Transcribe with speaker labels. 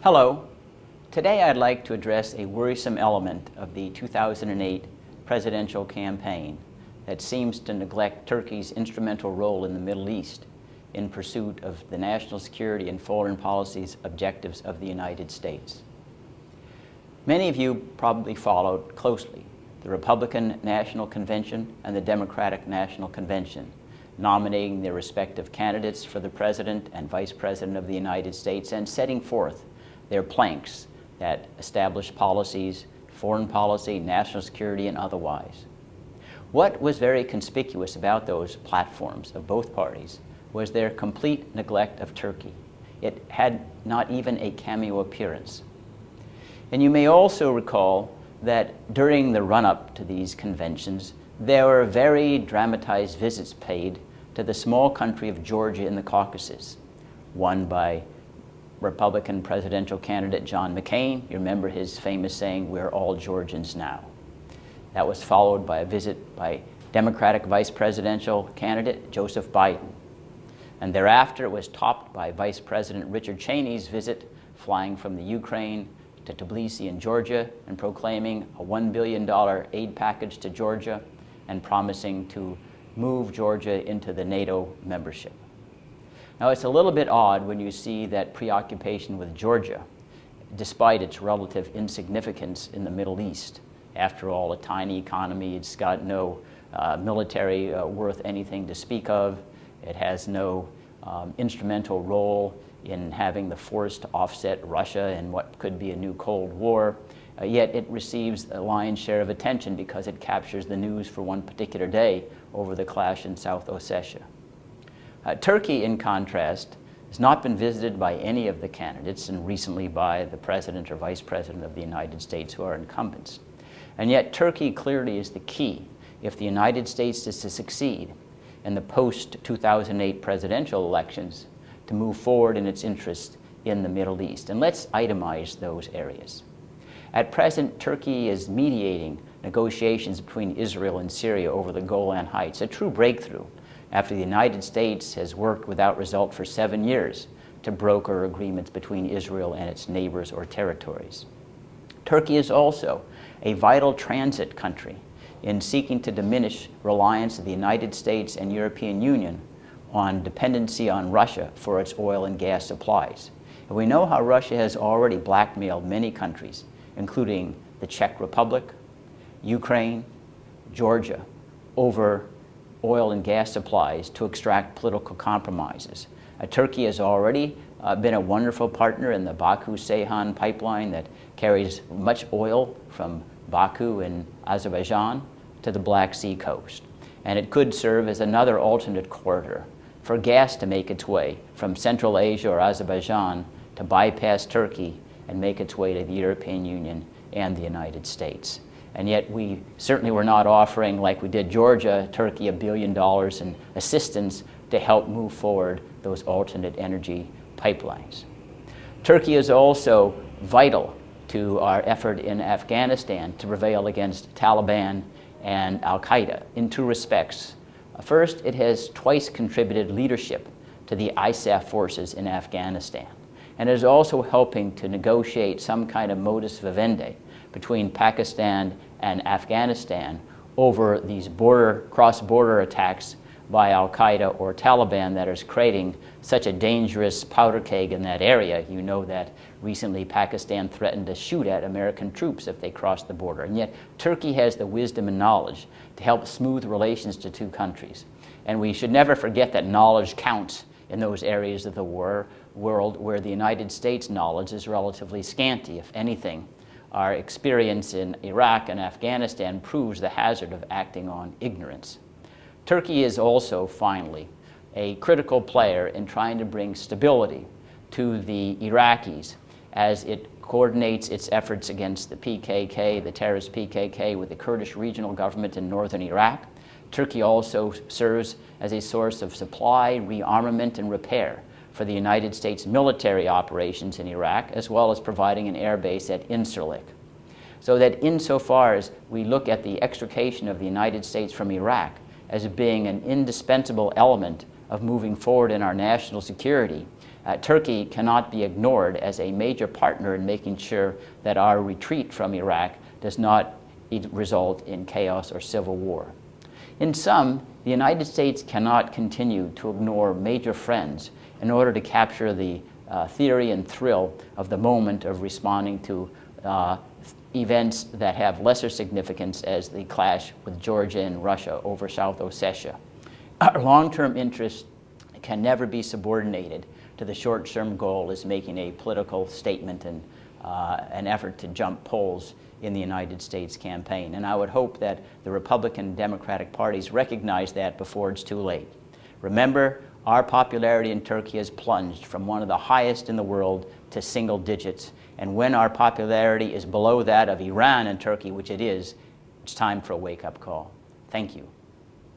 Speaker 1: Hello. Today I'd like to address a worrisome element of the 2008 presidential campaign that seems to neglect Turkey's instrumental role in the Middle East in pursuit of the national security and foreign policy objectives of the United States. Many of you probably followed closely the Republican National Convention and the Democratic National Convention, nominating their respective candidates for the President and Vice President of the United States and setting forth their planks that establish policies, foreign policy, national security, and otherwise. What was very conspicuous about those platforms of both parties was their complete neglect of Turkey. It had not even a cameo appearance. And you may also recall that during the run-up to these conventions, there were very dramatized visits paid to the small country of Georgia in the Caucasus, won by Republican presidential candidate John McCain. You remember his famous saying, "We're all Georgians now." That was followed by a visit by Democratic vice presidential candidate Joseph Biden. And thereafter it was topped by Vice President Richard Cheney's visit, flying from the Ukraine to Tbilisi in Georgia and proclaiming a $1 billion aid package to Georgia and promising to move Georgia into the NATO membership. Now, it's a little bit odd when you see that preoccupation with Georgia, despite its relative insignificance in the Middle East. After all, a tiny economy, it's got no military worth anything to speak of. It has no instrumental role in having the force to offset Russia in what could be a new Cold War. Yet it receives a lion's share of attention because it captures the news for one particular day over the clash in South Ossetia. Turkey, in contrast, has not been visited by any of the candidates, and recently by the President or Vice President of the United States, who are incumbents. And yet Turkey clearly is the key if the United States is to succeed in the post-2008 presidential elections to move forward in its interest in the Middle East. And let's itemize those areas. At present, Turkey is mediating negotiations between Israel and Syria over the Golan Heights, a true breakthrough after the United States has worked without result for 7 years to broker agreements between Israel and its neighbors or territories. Turkey is also a vital transit country in seeking to diminish reliance of the United States and European Union on dependency on Russia for its oil and gas supplies. And we know how Russia has already blackmailed many countries, including the Czech Republic, Ukraine, Georgia, over oil and gas supplies to extract political compromises. Turkey has already been a wonderful partner in the Baku-Ceyhan pipeline that carries much oil from Baku in Azerbaijan to the Black Sea coast. And it could serve as another alternate corridor for gas to make its way from Central Asia or Azerbaijan to bypass Turkey and make its way to the European Union and the United States. And yet we certainly were not offering, like we did Georgia, Turkey $1 billion in assistance to help move forward those alternate energy pipelines. Turkey is also vital to our effort in Afghanistan to prevail against Taliban and Al-Qaeda in two respects. First, it has twice contributed leadership to the ISAF forces in Afghanistan, and is also helping to negotiate some kind of modus vivendi between Pakistan and Afghanistan over these cross-border attacks by Al-Qaeda or Taliban that is creating such a dangerous powder keg in that area. You know that recently Pakistan threatened to shoot at American troops if they crossed the border. And yet Turkey has the wisdom and knowledge to help smooth relations to two countries. And we should never forget that knowledge counts in those areas of the world where the United States knowledge is relatively scanty. If anything, our experience in Iraq and Afghanistan proves the hazard of acting on ignorance. Turkey is also, finally, a critical player in trying to bring stability to the Iraqis as it coordinates its efforts against the PKK, the terrorist PKK, with the Kurdish regional government in northern Iraq. Turkey also serves as a source of supply, rearmament, and repair for the United States military operations in Iraq, as well as providing an air base at Incirlik. So that insofar as we look at the extrication of the United States from Iraq as being an indispensable element of moving forward in our national security, Turkey cannot be ignored as a major partner in making sure that our retreat from Iraq does not result in chaos or civil war. In sum, the United States cannot continue to ignore major friends in order to capture the theory and thrill of the moment of responding to events that have lesser significance, as the clash with Georgia and Russia over South Ossetia. Our long-term interests can never be subordinated to the short-term goal as making a political statement and an effort to jump polls in the United States campaign. And I would hope that the Republican and Democratic parties recognize that before it's too late. Remember, our popularity in Turkey has plunged from one of the highest in the world to single digits. And when our popularity is below that of Iran and Turkey, which it is, it's time for a wake-up call. Thank you.